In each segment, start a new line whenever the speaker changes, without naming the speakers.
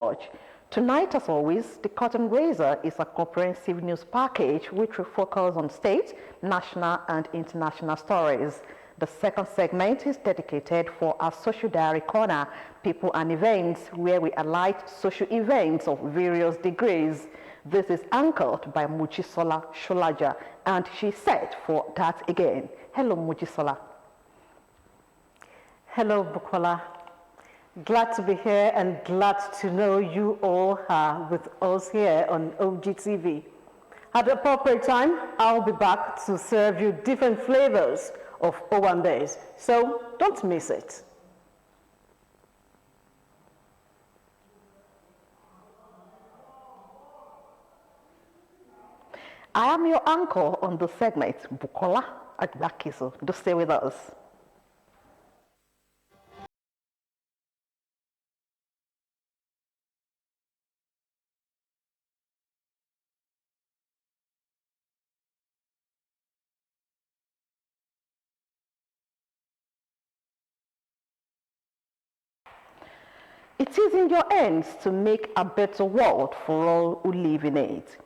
watch. Tonight, as always, the Curtain Raiser is a comprehensive news package which will focus on state, national and international stories. The second segment is dedicated for our Social Diary Corner, people and events, where we highlight social events of various degrees. This is anchored by Mojisola Sholaja, and she's set for that again. Hello, Mojisola.
Hello, Bukola. Glad to be here and glad to know you all are with us here on Ogtv. At the appropriate time, I'll be back to serve you different flavors of Owambe's, so don't miss it.
I am your anchor on the segment, Bukola Agbakiso. Do stay with us. It is in your hands to make a better world for all who live in it.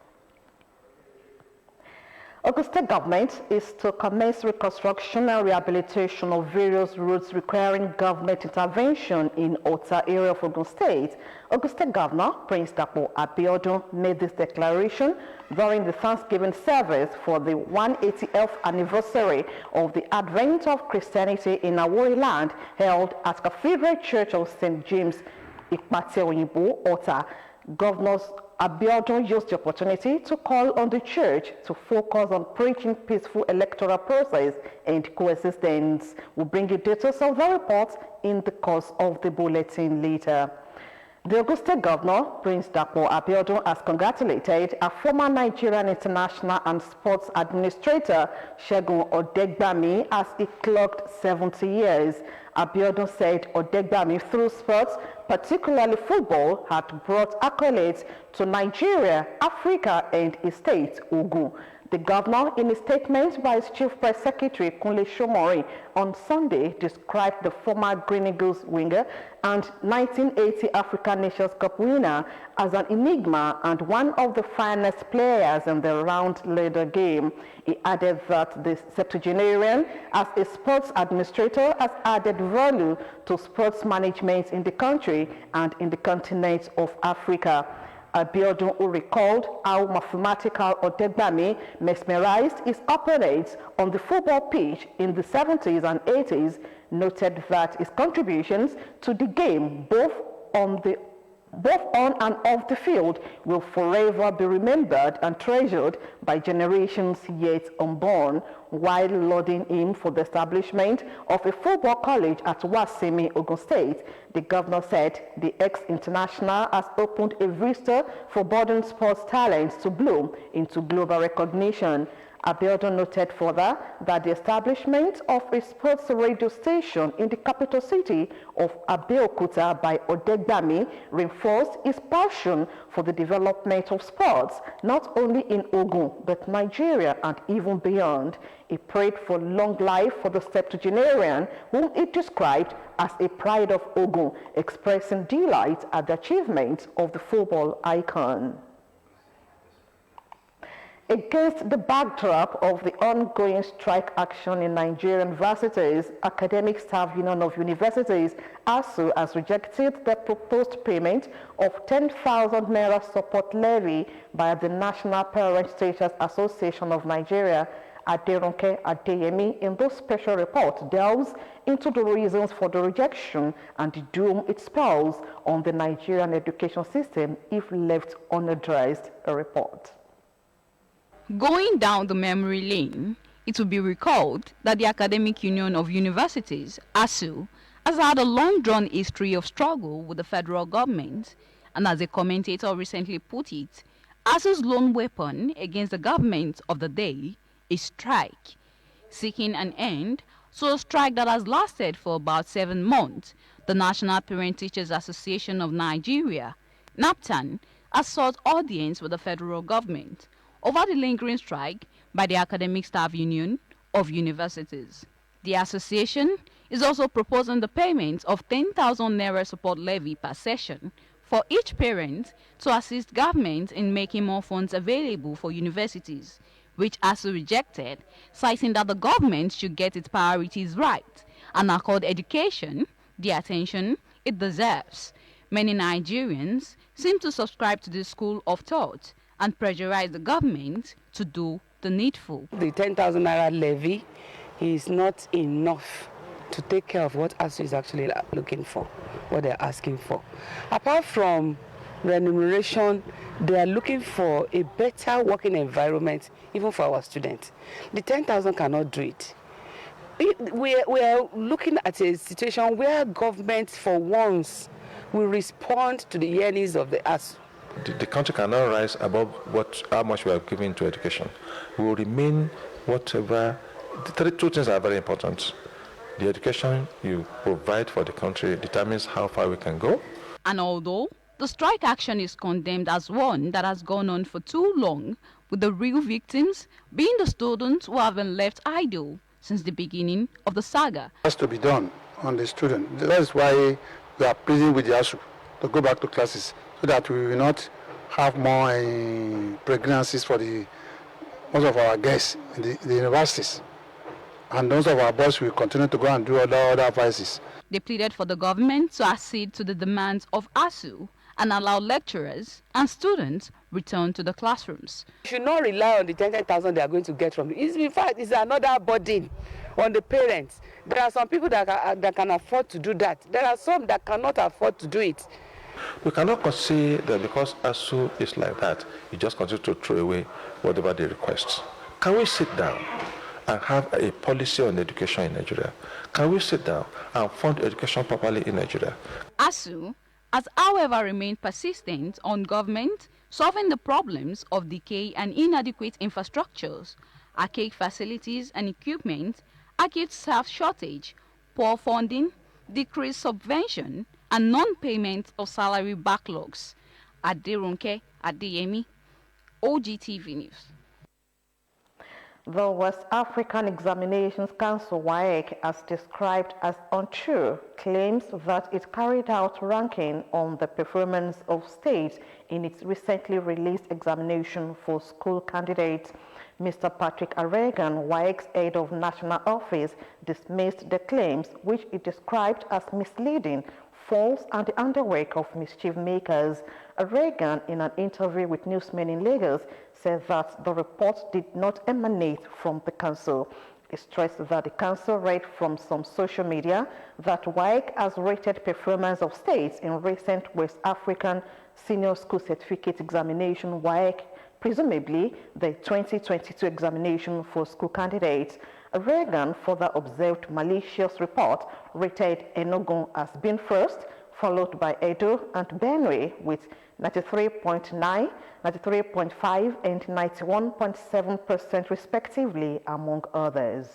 Ogun State government is to commence reconstruction and rehabilitation of various roads requiring government intervention in Ota area of Ogun State. Ogun State Governor Prince Dapo Abiodun made this declaration during the Thanksgiving service for the 180th anniversary of the advent of Christianity in Awori land held at Cathedral Church of St. James Ikpate Oyinbo, Ota. Governor Abiodun used the opportunity to call on the church to focus on preaching peaceful electoral process and coexistence. We'll bring you details of the report in the course of the bulletin later. The Ogun State Governor, Prince Dapo Abiodun, has congratulated a former Nigerian international and sports administrator, Segun Odegbami, as he clocked 70 years. Abiodun said Odegbami, through sports, particularly football, had brought accolades to Nigeria, Africa, and his state, Ogun. The governor, in a statement by his chief press secretary, Kunle Shomori, on Sunday, described the former Green Eagles winger and 1980 African Nations Cup winner as an enigma and one of the finest players in the round leader game. He added that the septuagenarian, as a sports administrator, has added value to sports management in the country and in the continent of Africa. Abiodun, who recalled how mathematical Odegbami mesmerized his opponents on the football pitch in the 70s and 80s, noted that his contributions to the game, both on and off the field, will forever be remembered and treasured by generations yet unborn, while lauding him for the establishment of a football college at Wasimi, Ogun State. The governor said the ex-international has opened a vista for budding sports talents to bloom into global recognition. Abiodun noted further that the establishment of a sports radio station in the capital city of Abeokuta by Odegbami reinforced his passion for the development of sports, not only in Ogun, but Nigeria and even beyond. He prayed for long life for the septuagenarian, whom he described as a pride of Ogun, expressing delight at the achievement of the football icon. Against the backdrop of the ongoing strike action in Nigerian universities, Academic Staff Union of Universities, ASU, has rejected the proposed payment of 10,000 naira support levy by the National Parent Teachers Association of Nigeria. Aderonke Adeyemi, in this special report, delves into the reasons for the rejection and the doom it spells on the Nigerian education system if left unaddressed. A report.
Going down the memory lane, it will be recalled that the Academic Union of Universities, ASU, has had a long-drawn history of struggle with the federal government, and as a commentator recently put it, ASU's lone weapon against the government of the day is strike, seeking an end to a strike that has lasted for about 7 months. The National Parent Teachers Association of Nigeria, NAPTAN, has sought audience with the federal government over the lingering strike by the Academic Staff Union of Universities. The association is also proposing the payment of 10,000 naira support levy per session for each parent to assist government in making more funds available for universities, which ASU rejected, citing that the government should get its priorities right and accord education the attention it deserves. Many Nigerians seem to subscribe to this school of thought and pressurize the government to do the needful.
The 10,000 naira levy is not enough to take care of what ASU is actually looking for, what they're asking for. Apart from remuneration, they are looking for a better working environment, even for our students. The 10,000 cannot do it. We are looking at a situation where government, for once, will respond to the yearnings of the ASU.
The country cannot rise above how much we are giving to education. We will remain whatever. Two things are very important. The education you provide for the country determines how far we can go.
And although the strike action is condemned as one that has gone on for too long, with the real victims being the students who have been left idle since the beginning of the saga.
It has to be done on the student. That's why we are pleading with the ASU to go back to classes, so that we will not have more pregnancies for most of our guests in the universities. And most of our boys will continue to go and do other vices.
They pleaded for the government to accede to the demands of ASU and allow lecturers and students return to the classrooms.
You should not rely on the 10,000 they are going to get from it. In fact, it's another burden on the parents. There are some people that can afford to do that. There are some that cannot afford to do it.
We cannot say that because ASU is like that, you just continue to throw away whatever they request. Can we sit down and have a policy on education in Nigeria? Can we sit down and fund education properly in Nigeria?
ASU has, however, remained persistent on government solving the problems of decay and inadequate infrastructures, archaic facilities and equipment, acute staff shortage, poor funding, decreased subvention, and non-payment of salary backlogs. Aderonke Adeyemi, Ogtv News.
The West African Examinations Council (WAEC) has described as untrue claims that it carried out ranking on the performance of states in its recently released examination for school candidates. Mr. Patrick Aregan, WAEC's head of national office, dismissed the claims, which he described as misleading, false, and the underwork of mischief makers. Aregan, in an interview with newsmen in Lagos, said that the report did not emanate from the council. He stressed that the council read from some social media that WAEC has rated performance of states in recent West African Senior School Certificate Examination (WAEC), presumably the 2022 examination for school candidates. Aregan further observed malicious report rated Enugu as being first, followed by Edo and Benue with 93.9, 93.5 and 91.7% respectively, among others.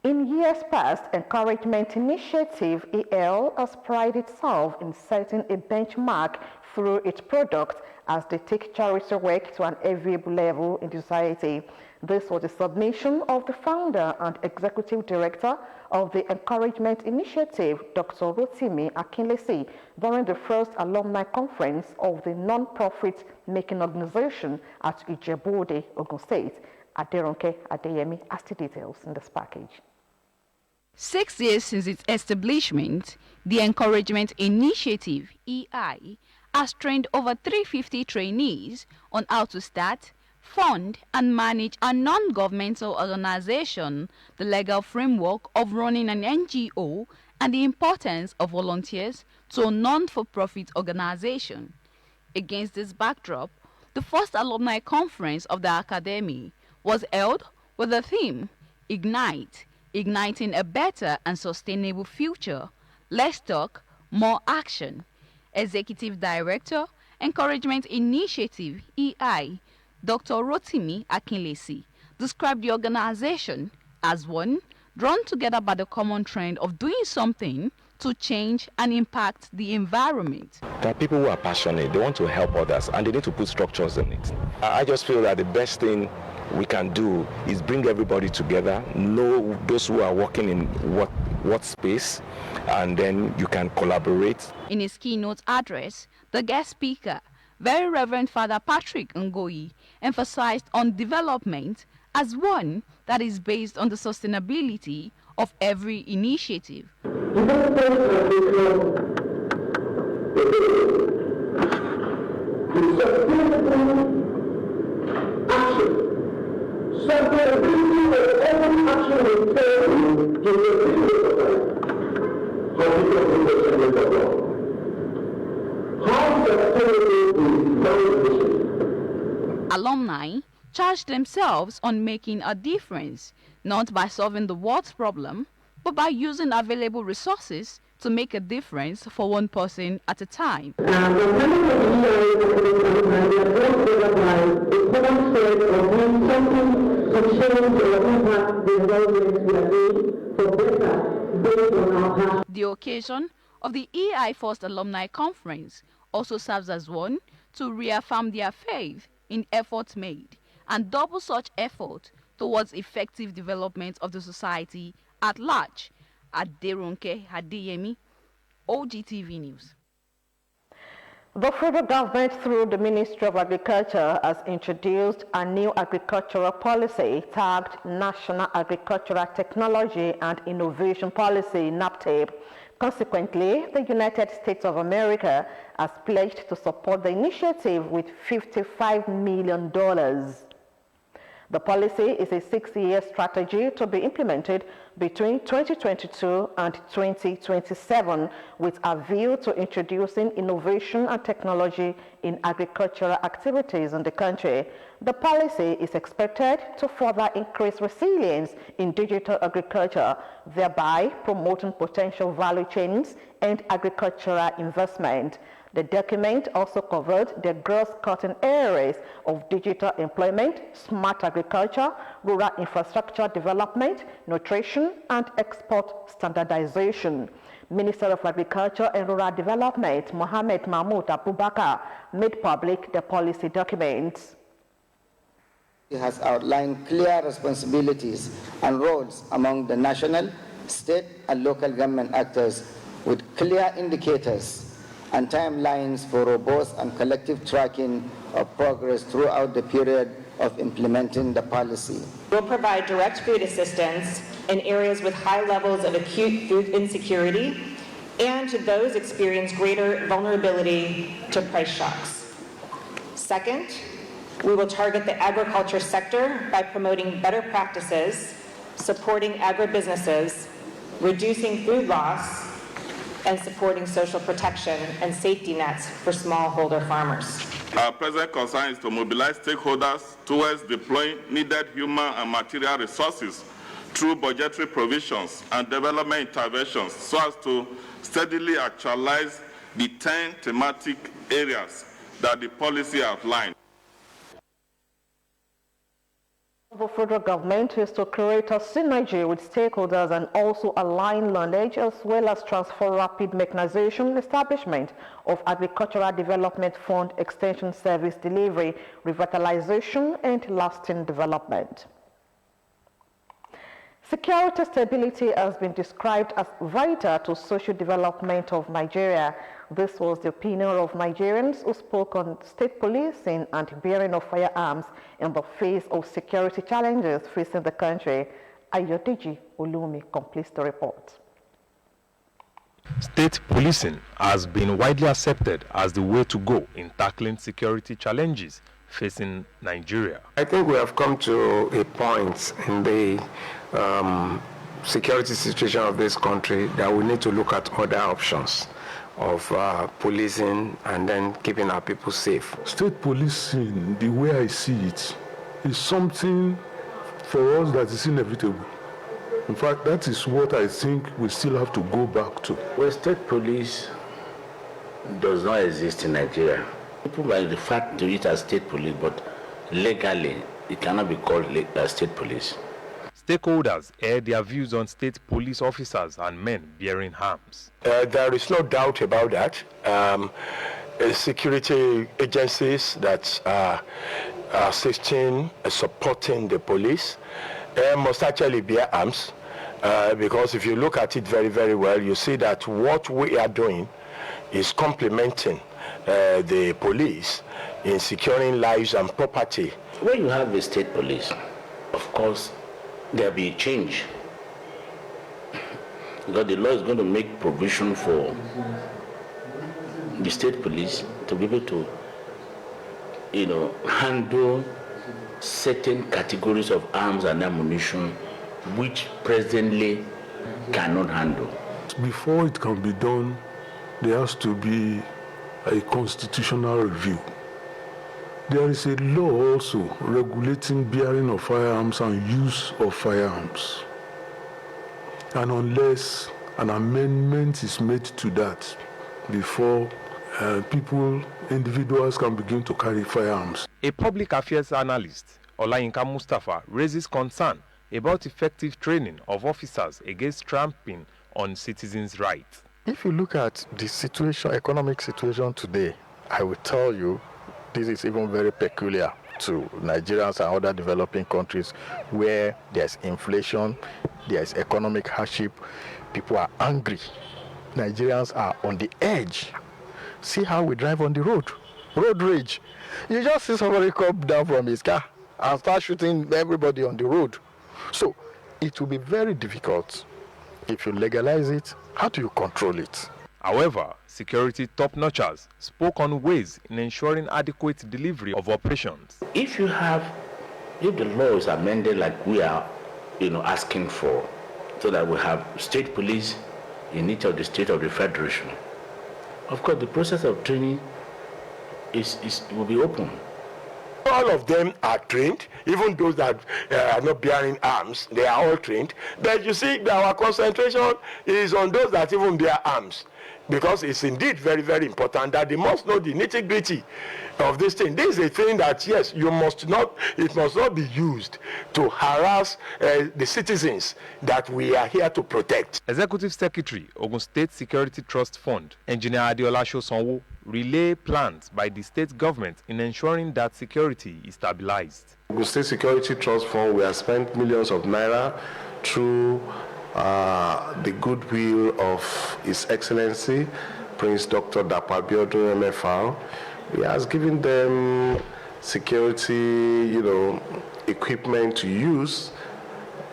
In years past, Encouragement Initiative EL has prided itself in setting a benchmark through its product as they take charity work to an enviable level in society. This was the submission of the founder and executive director of the Encouragement Initiative, Dr. Rotimi Akinlesi, during the first alumni conference of the non-profit making organization at Ijebu-Ode, Ogun State. Aderonke Adeyemi has the details in this package.
6 years since its establishment, the Encouragement Initiative, EI, has trained over 350 trainees on how to start, fund, and manage a non-governmental organization, the legal framework of running an NGO, and the importance of volunteers to a non-for-profit organization. Against this backdrop, the first alumni conference of the Academy was held with the theme, Ignite, Igniting a Better and Sustainable Future. Less talk, more action. Executive Director, Encouragement Initiative, EI, Dr. Rotimi Akinlesi, described the organization as one drawn together by the common trend of doing something to change and impact the environment.
There are people who are passionate, they want to help others, and they need to put structures in it. I just feel that the best thing we can do is bring everybody together, know those who are working in what space, and then you can collaborate.
In his keynote address, the guest speaker, Very Reverend Father Patrick Ngoyi, emphasized on development as one that is based on the sustainability of every initiative. Alumni charged themselves on making a difference, not by solving the world's problem, but by using available resources to make a difference for one person at a time. The occasion of the EI First Alumni Conference also serves as one to reaffirm their faith in efforts made and double such effort towards effective development of the society at large. Aderonke Hadiyemi, Ogtv News.
The federal government, through the Ministry of Agriculture, has introduced a new agricultural policy tagged National Agricultural Technology and Innovation Policy, NAPTEP. Consequently, the United States of America has pledged to support the initiative with $55 million. The policy is a 6-year strategy to be implemented between 2022 and 2027 with a view to introducing innovation and technology in agricultural activities in the country. The policy is expected to further increase resilience in digital agriculture, thereby promoting potential value chains and agricultural investment. The document also covered the gross cutting areas of digital employment, smart agriculture, rural infrastructure development, nutrition, and export standardization. Minister of Agriculture and Rural Development, Mohamed Mahmoud Abubakar, made public the policy documents.
It has outlined clear responsibilities and roles among the national, state, and local government actors with clear indicators and timelines for robust and collective tracking of progress throughout the period of implementing the policy.
We'll provide direct food assistance in areas with high levels of acute food insecurity and to those experiencing greater vulnerability to price shocks. Second, we will target the agriculture sector by promoting better practices, supporting agribusinesses, reducing food loss, and supporting social protection and safety nets for smallholder farmers.
Our present concern is to mobilize stakeholders towards deploying needed human and material resources through budgetary provisions and development interventions so as to steadily actualize the 10 thematic areas that the policy outlined.
The federal government is to create a synergy with stakeholders and also align knowledge as well as transfer rapid mechanization, establishment of Agricultural Development Fund, extension service delivery, revitalization, and lasting development. Security stability has been described as vital to social development of Nigeria. This was the opinion of Nigerians who spoke on state policing and bearing of firearms in the face of security challenges facing the country. Ayodeji Olumi completes the report.
State policing has been widely accepted as the way to go in tackling security challenges facing Nigeria.
I think we have come to a point in the security situation of this country that we need to look at other options of policing and then keeping our people safe.
State policing, the way I see it, is something for us that is inevitable. In fact, that is what I think we still have to go back to.
Well, state police does not exist in Nigeria. People might refer to it as state police, but legally, it cannot be called state police.
Stakeholders air their views on state police officers and men bearing arms.
There is no doubt about that. Security agencies that assisting, supporting the police must actually bear arms. Because if you look at it very, very well, you see that what we are doing is complementing the police in securing lives and property.
When you have the state police, of course, there'll be a change. Because the law is going to make provision for the state police to be able to, handle certain categories of arms and ammunition which presently cannot handle.
Before it can be done, there has to be a constitutional review. There is a law also regulating bearing of firearms and use of firearms. And unless an amendment is made to that before individuals can begin to carry firearms.
A public affairs analyst, Olayinka Mustafa, raises concern about effective training of officers against trampling on citizens' rights.
If you look at the situation, economic situation today, I will tell you this is even very peculiar to Nigerians and other developing countries where there's inflation, there's economic hardship, people are angry. Nigerians are on the edge. See how we drive on the road rage. You just see somebody come down from his car and start shooting everybody on the road. So it will be very difficult if you legalize it. How do you control it?
However, security top-notchers spoke on ways in ensuring adequate delivery of operations.
If the law is amended like we are, asking for, so that we have state police in each of the state of the federation, of course, the process of training will be open.
All of them are trained, even those that are not bearing arms, they are all trained. But you see, our concentration is on those that even bear arms, because it's indeed very, very important that they must know the nitty-gritty of this thing. This is a thing that, yes, it must not be used to harass the citizens that we are here to protect.
Executive Secretary, Ogun State Security Trust Fund, Engineer Adeola Shosanwo, relay plans by the state government in ensuring that security is stabilized.
Ogun State Security Trust Fund, we have spent millions of naira through the goodwill of His Excellency Prince Dr. Dapo Abiodun MFR. He has given them security, equipment to use.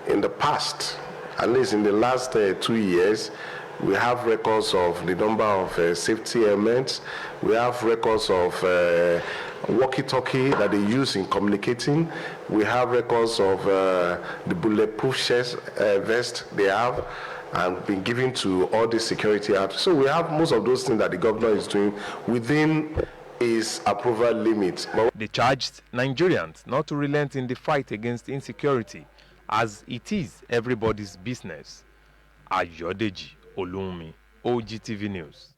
In the past, at least in the last 2 years, we have records of the number of safety elements. We have records of walkie-talkie that they use in communicating. We have records of the bulletproof vest they have and been given to all the security apps. So we have most of those things that the governor is doing within his approval limits.
They charged Nigerians not to relent in the fight against insecurity, as it is everybody's business. Ayodeji Olumi, Ogtv News.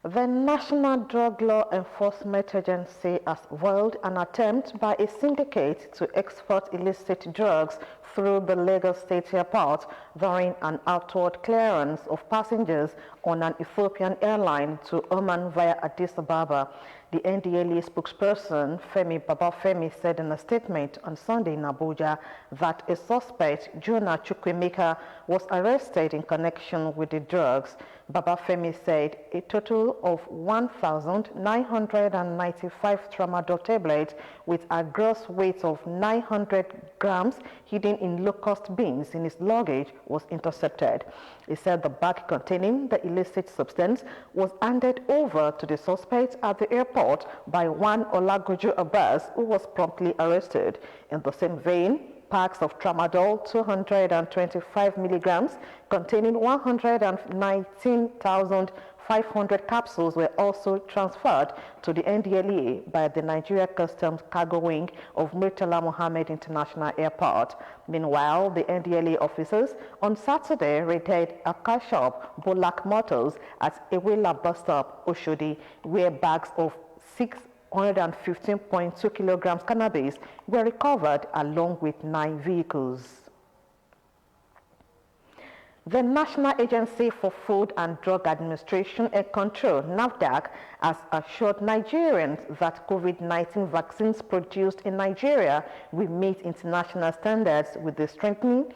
The National Drug Law Enforcement Agency has foiled an attempt by a syndicate to export illicit drugs through the Lagos State Airport during an outward clearance of passengers on an Ethiopian airline to Oman via Addis Ababa. The NDLEA spokesperson, Femi Babafemi, said in a statement on Sunday in Abuja that a suspect, Jonah Chukwemeka, was arrested in connection with the drugs. Babafemi said a total of 1,995 tramadol tablets with a gross weight of 900 grams hidden in low-cost bins in his luggage was intercepted. He said the bag containing the illicit substance was handed over to the suspect at the airport by one Olagoju Abbas, who was promptly arrested. In the same vein, packs of tramadol 225 milligrams containing 119,500 capsules were also transferred to the NDLEA by the Nigeria Customs Cargo Wing of Murtala Mohammed International Airport. Meanwhile, the NDLEA officers on Saturday raided a car shop, Bolak Motors, at Ewela bus stop, Oshodi, where bags of 615.2 kilograms cannabis were recovered along with 9 vehicles. The National Agency for Food and Drug Administration and Control, NAFDAC, has assured Nigerians that COVID-19 vaccines produced in Nigeria will meet international standards with the strengthening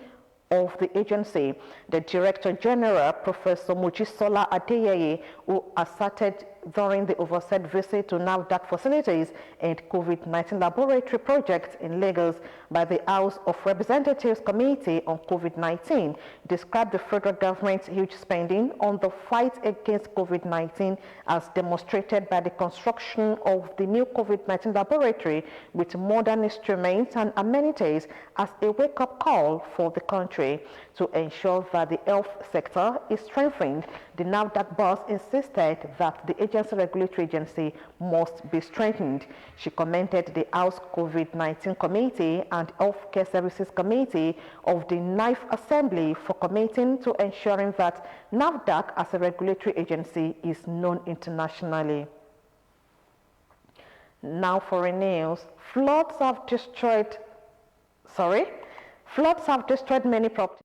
of the agency. The Director General, Professor Mojisola Adeyeye, who asserted during the oversight visit to NAFDAC facilities and COVID-19 laboratory projects in Lagos by the House of Representatives Committee on COVID-19, described the federal government's huge spending on the fight against COVID-19 as demonstrated by the construction of the new COVID-19 laboratory with modern instruments and amenities as a wake-up call for the country. To ensure that the health sector is strengthened, the NAFDAC boss insisted that the regulatory agency must be strengthened. She commended the House COVID-19 Committee and Healthcare Services Committee of the 9th Assembly for committing to ensuring that NAFDAC as a regulatory agency is known internationally. Now foreign news. Floods have destroyed many properties.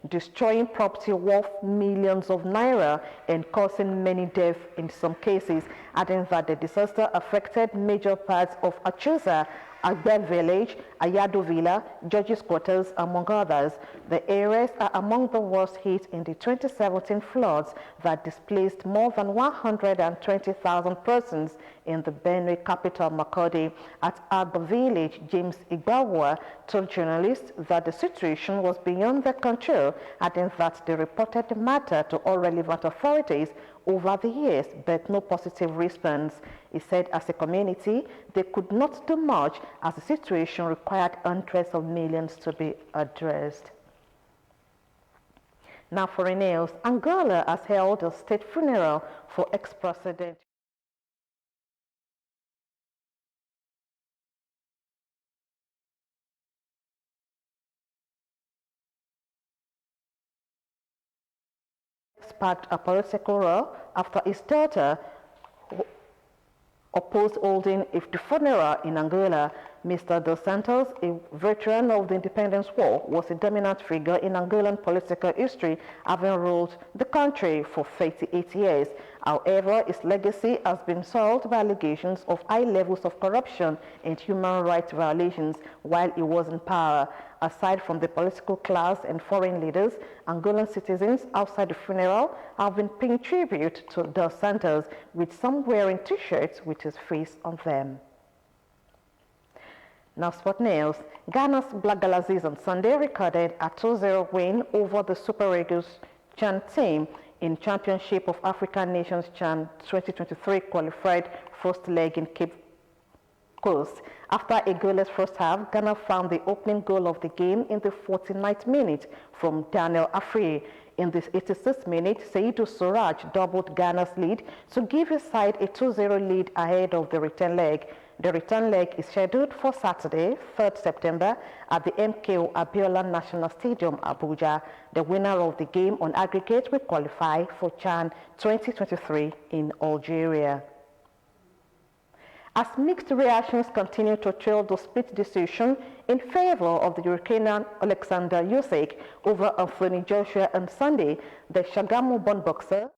Destroying property worth millions of naira and causing many deaths in some cases, adding that the disaster affected major parts of Achusa, Agbe Village, Ayado Villa, Judges Quarters, among others. The areas are among the worst hit in the 2017 floods that displaced more than 120,000 persons in the Benue capital, Makurdi. At Agbe Village, James Igbawa told journalists that the situation was beyond their control, adding that they reported the matter to all relevant authorities over the years, but no positive response. He said as a community, they could not do much as the situation required hundreds of millions to be addressed. Now foreign news. Angola has held a state funeral for ex-president sparked a political row after his daughter opposed holding a funeral in Angola. Mr. Dos Santos, a veteran of the independence war, was a dominant figure in Angolan political history, having ruled the country for 38 years. However, his legacy has been soiled by allegations of high levels of corruption and human rights violations while he was in power. Aside from the political class and foreign leaders, Angolan citizens outside the funeral have been paying tribute to Dos Santos, with some wearing t-shirts with his face on them. Now sport news. Ghana's Black Galaxies on Sunday recorded a 2-0 win over the Super Eagles CHAN team in Championship of African Nations CHAN 2023 qualified first leg in Cape Coast. After a goalless first half, Ghana found the opening goal of the game in the 49th minute from Daniel Afriyie. In this 86th minute, Seydou Suraj doubled Ghana's lead to give his side a 2-0 lead ahead of the return leg. The return leg is scheduled for Saturday, 3rd September at the MKO Abiola National Stadium, Abuja. The winner of the game on aggregate will qualify for CHAN 2023 in Algeria. As mixed reactions continue to trail the split decision in favor of the Ukrainian Alexander Usyk over Anthony Joshua on Sunday, the Shagamu-born boxer